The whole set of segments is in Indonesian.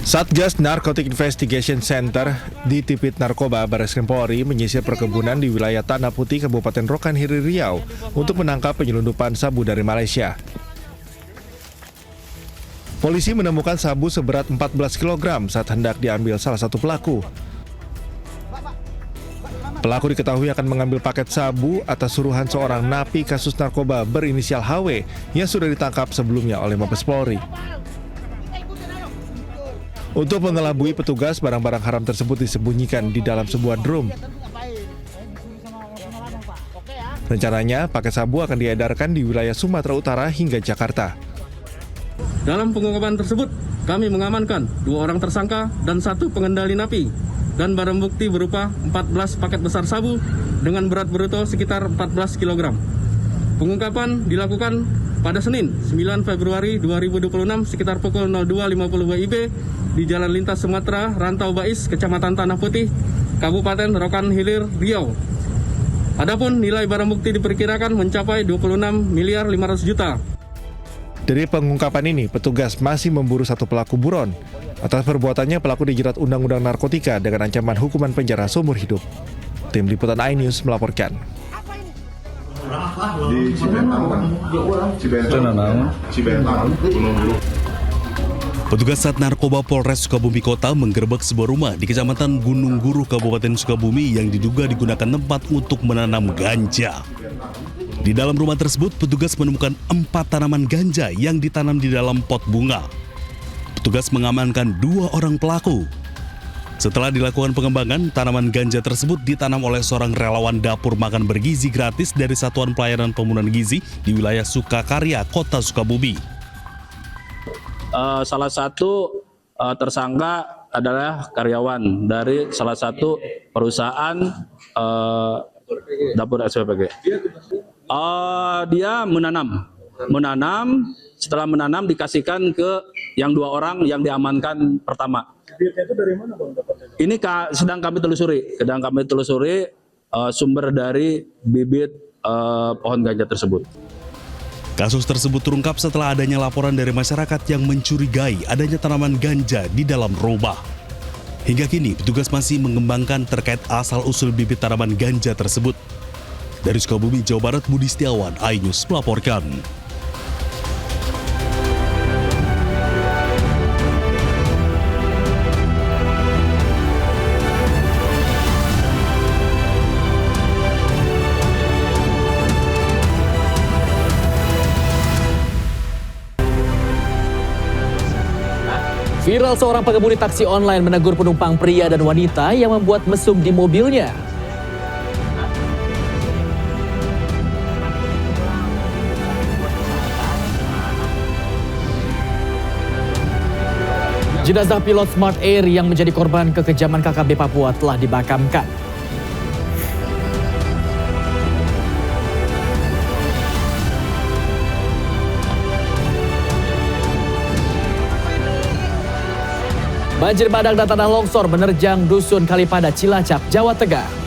Satgas Narcotic Investigation Center di Tipit Narkoba Barreskrim Polri menyisir perkebunan di wilayah Tanah Putih, Kabupaten Rokan Hilir, Riau untuk menangkap penyelundupan sabu dari Malaysia. Polisi menemukan sabu seberat 14 kg saat hendak diambil salah satu pelaku. Pelaku diketahui akan mengambil paket sabu atas suruhan seorang napi kasus narkoba berinisial HW yang sudah ditangkap sebelumnya oleh Mabes Polri. Untuk mengelabui petugas, barang-barang haram tersebut disembunyikan di dalam sebuah drum. Rencananya, paket sabu akan diedarkan di wilayah Sumatera Utara hingga Jakarta. Dalam pengungkapan tersebut, kami mengamankan 2 orang tersangka dan 1 pengendali napi dan barang bukti berupa 14 paket besar sabu dengan berat bruto sekitar 14 kg. Pengungkapan dilakukan pada Senin 9 Februari 2026 sekitar pukul 02.50 WIB di Jalan Lintas Sumatera, Rantau Bais, Kecamatan Tanah Putih, Kabupaten Rokan Hilir, Riau. Adapun nilai barang bukti diperkirakan mencapai 26 miliar 500 juta. Dari pengungkapan ini, petugas masih memburu 1 pelaku buron. Atas perbuatannya, pelaku dijerat Undang-Undang Narkotika dengan ancaman hukuman penjara seumur hidup. Tim Liputan iNews melaporkan. Di Cibentang. Petugas Sat Narkoba Polres Sukabumi Kota menggerebek sebuah rumah di Kecamatan Gunung Guru, Kabupaten Sukabumi yang diduga digunakan tempat untuk menanam ganja. Di dalam rumah tersebut, petugas menemukan 4 tanaman ganja yang ditanam di dalam pot bunga. Petugas mengamankan 2 orang pelaku. Setelah dilakukan pengembangan, tanaman ganja tersebut ditanam oleh seorang relawan dapur makan bergizi gratis dari Satuan Pelayanan Pemenuhan Gizi di wilayah Sukakarya, Kota Sukabumi. Salah satu tersangka adalah karyawan dari salah satu perusahaan dapur SPPG. Dia menanam, setelah menanam dikasihkan ke yang 2 orang yang diamankan pertama. Bibitnya itu dari mana Bang dapatnya? Ini sedang kami telusuri sumber dari bibit pohon ganja tersebut. Kasus tersebut terungkap setelah adanya laporan dari masyarakat yang mencurigai adanya tanaman ganja di dalam rumah. Hingga kini, petugas masih mengembangkan terkait asal-usul bibit tanaman ganja tersebut. Dari Sukabumi, Jawa Barat, Budi Setiawan, iNews melaporkan. Viral seorang pengemudi taksi online menegur penumpang pria dan wanita yang membuat mesum di mobilnya. Jenazah pilot Smart Air yang menjadi korban kekejaman KKB Papua telah dimakamkan. Banjir bandang dan tanah longsor menerjang Dusun Kalipada, Cilacap, Jawa Tengah.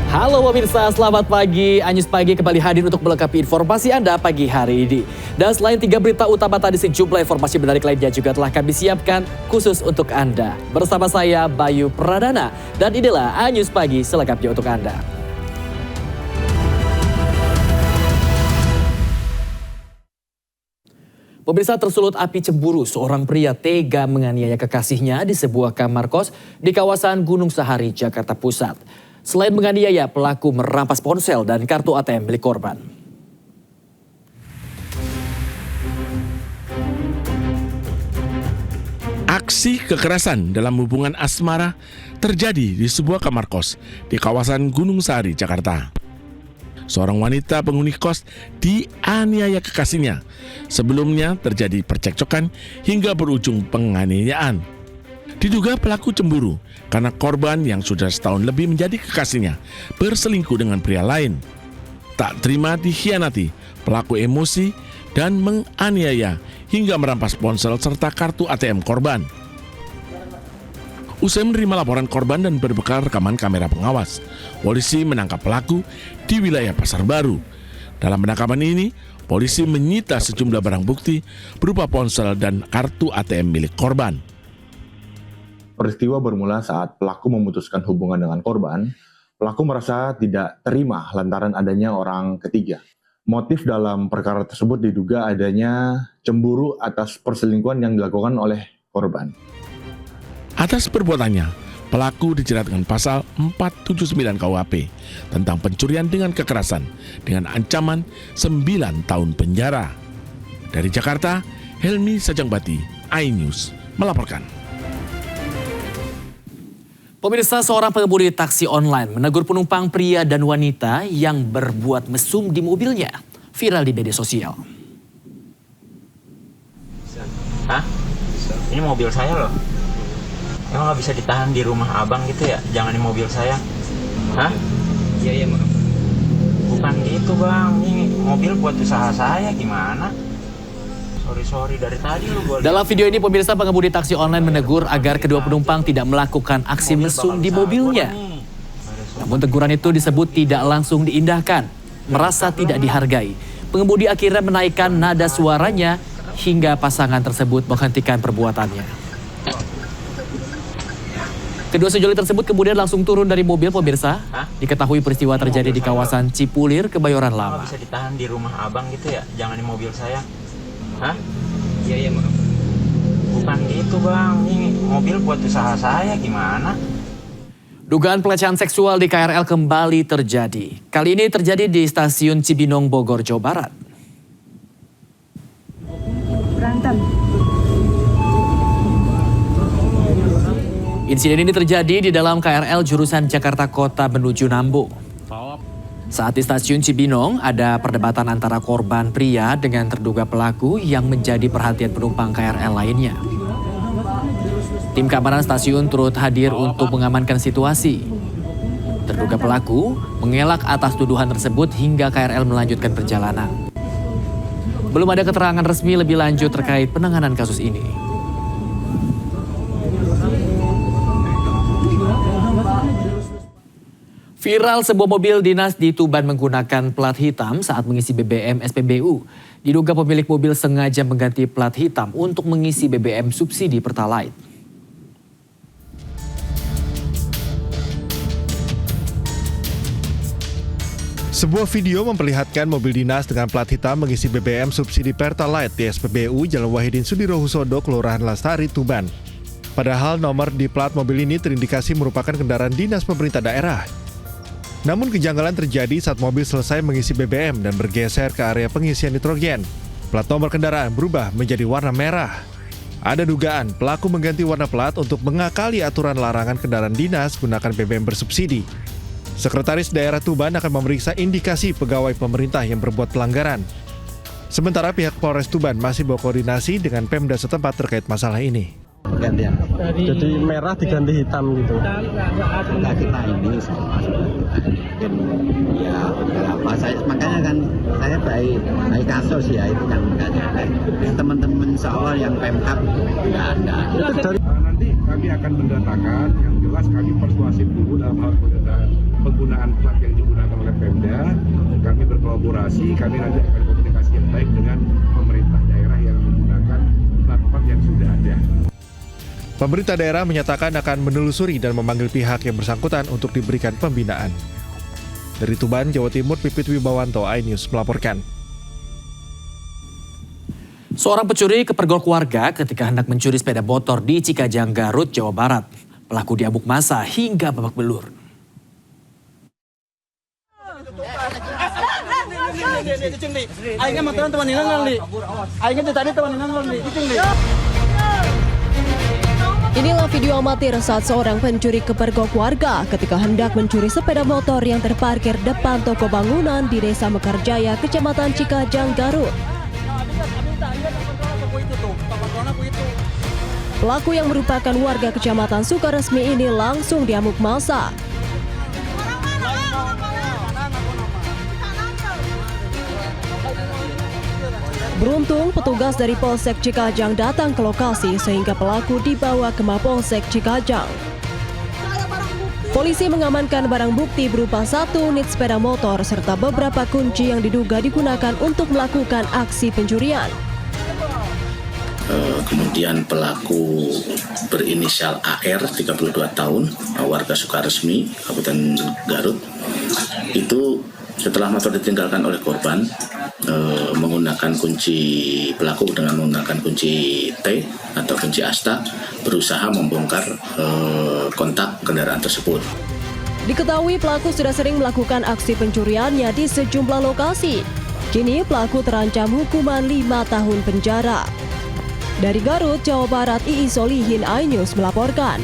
Halo pemirsa, selamat pagi. iNews Pagi kembali hadir untuk melengkapi informasi Anda pagi hari ini. Dan selain 3 berita utama tadi, sejumlah informasi menarik lainnya juga telah kami siapkan khusus untuk Anda. Bersama saya, Bayu Pradana. Dan inilah iNews Pagi selengkapnya untuk Anda. Pemirsa, tersulut api cemburu, seorang pria tega menganiaya kekasihnya di sebuah kamar kos di kawasan Gunung Sahari, Jakarta Pusat. Selain menganiaya, pelaku merampas ponsel dan kartu ATM milik korban. Aksi kekerasan dalam hubungan asmara terjadi di sebuah kamar kos di kawasan Gunung Sahari, Jakarta. Seorang wanita penghuni kos dianiaya kekasihnya. Sebelumnya terjadi percekcokan hingga berujung penganiayaan. Diduga pelaku cemburu karena korban yang sudah setahun lebih menjadi kekasihnya berselingkuh dengan pria lain. Tak terima dikhianati, pelaku emosi dan menganiaya hingga merampas ponsel serta kartu ATM korban. Usai menerima laporan korban dan berbekal rekaman kamera pengawas, polisi menangkap pelaku di wilayah Pasar Baru. Dalam penangkapan ini, polisi menyita sejumlah barang bukti berupa ponsel dan kartu ATM milik korban. Peristiwa bermula saat pelaku memutuskan hubungan dengan korban. Pelaku merasa tidak terima lantaran adanya orang ketiga. Motif dalam perkara tersebut diduga adanya cemburu atas perselingkuhan yang dilakukan oleh korban. Atas perbuatannya, pelaku dijerat dengan pasal 479 KUHP tentang pencurian dengan kekerasan dengan ancaman 9 tahun penjara. Dari Jakarta, Helmi Sajangbati, iNews melaporkan. Pemirsa, seorang pengemudi taksi online menegur penumpang pria dan wanita yang berbuat mesum di mobilnya. Viral di media sosial. Hah? Ini mobil saya loh. Emang nggak bisa ditahan di rumah abang gitu ya? Jangan di mobil saya. Hah? Iya maaf. Bukan gitu bang, ini mobil buat usaha saya gimana? Sorry dari tadi lu boleh. Dalam video ini pemirsa, pengemudi taksi online menegur agar kedua penumpang tidak melakukan aksi mesum di mobilnya. Namun teguran itu disebut tidak langsung diindahkan. Merasa tidak dihargai, pengemudi akhirnya menaikkan nada suaranya hingga pasangan tersebut menghentikan perbuatannya. Kedua sejoli tersebut kemudian langsung turun dari mobil pemirsa. Diketahui peristiwa terjadi di kawasan Cipulir, Kebayoran Lama. Bisa ditahan di rumah abang gitu ya? Jangan di mobil saya. Hah? Iya maaf. Bukan gitu bang, ini mobil buat usaha saya gimana? Dugaan pelecehan seksual di KRL kembali terjadi. Kali ini terjadi di stasiun Cibinong, Bogor, Jawa Barat. Berantem. Insiden ini terjadi di dalam KRL jurusan Jakarta Kota menuju Nambo. Saat di stasiun Cibinong, ada perdebatan antara korban pria dengan terduga pelaku yang menjadi perhatian penumpang KRL lainnya. Tim keamanan stasiun turut hadir untuk mengamankan situasi. Terduga pelaku mengelak atas tuduhan tersebut hingga KRL melanjutkan perjalanan. Belum ada keterangan resmi lebih lanjut terkait penanganan kasus ini. Viral sebuah mobil dinas di Tuban menggunakan plat hitam saat mengisi BBM SPBU. Diduga pemilik mobil sengaja mengganti plat hitam untuk mengisi BBM subsidi Pertalite. Sebuah video memperlihatkan mobil dinas dengan plat hitam mengisi BBM subsidi Pertalite di SPBU Jalan Wahidin Sudirohusodo, Kelurahan Lastari, Tuban. Padahal nomor di plat mobil ini terindikasi merupakan kendaraan dinas pemerintah daerah. Namun kejanggalan terjadi saat mobil selesai mengisi BBM dan bergeser ke area pengisian nitrogen. Plat nomor kendaraan berubah menjadi warna merah. Ada dugaan pelaku mengganti warna plat untuk mengakali aturan larangan kendaraan dinas gunakan BBM bersubsidi. Sekretaris Daerah Tuban akan memeriksa indikasi pegawai pemerintah yang berbuat pelanggaran. Sementara pihak Polres Tuban masih berkoordinasi dengan Pemda setempat terkait masalah ini. Gantian. Jadi merah diganti hitam gitu. Enggak, kita ini sama ya berapa saya makanya kan saya baik kasus ya itu kan teman-teman seolah yang Pemkab enggak. Nanti kami akan mendatangkan yang jelas kami persuasif dulu dalam hal penggunaan plat yang digunakan oleh Pemda. Kami berkolaborasi, kami nanti akan komunikasi yang baik dengan pemerintah daerah yang menggunakan plat yang sudah ada. Pemerintah daerah menyatakan akan menelusuri dan memanggil pihak yang bersangkutan untuk diberikan pembinaan. Dari Tuban, Jawa Timur, Pipit Wibawanto, iNews melaporkan. Seorang pencuri kepergok warga ketika hendak mencuri sepeda motor di Cikajang, Garut, Jawa Barat. Pelaku diamuk massa hingga babak belur. Inilah video amatir saat seorang pencuri kepergok warga ketika hendak mencuri sepeda motor yang terparkir depan toko bangunan di Desa Mekarjaya, Kecamatan Cikajang, Garut. Pelaku yang merupakan warga Kecamatan Sukaresmi ini langsung diamuk massa. Beruntung, petugas dari Polsek Cikajang datang ke lokasi sehingga pelaku dibawa ke Mapolsek Cikajang. Polisi mengamankan barang bukti berupa 1 unit sepeda motor serta beberapa kunci yang diduga digunakan untuk melakukan aksi pencurian. Kemudian pelaku berinisial AR, 32 tahun, warga Sukaresmi, Kabupaten Garut. Itu setelah motor ditinggalkan oleh korban, menggunakan pelaku dengan menggunakan kunci T atau kunci asta, berusaha membongkar kontak kendaraan tersebut. Diketahui pelaku sudah sering melakukan aksi pencuriannya di sejumlah lokasi. Kini pelaku terancam hukuman 5 tahun penjara. Dari Garut, Jawa Barat, Iis Solihin, iNews melaporkan.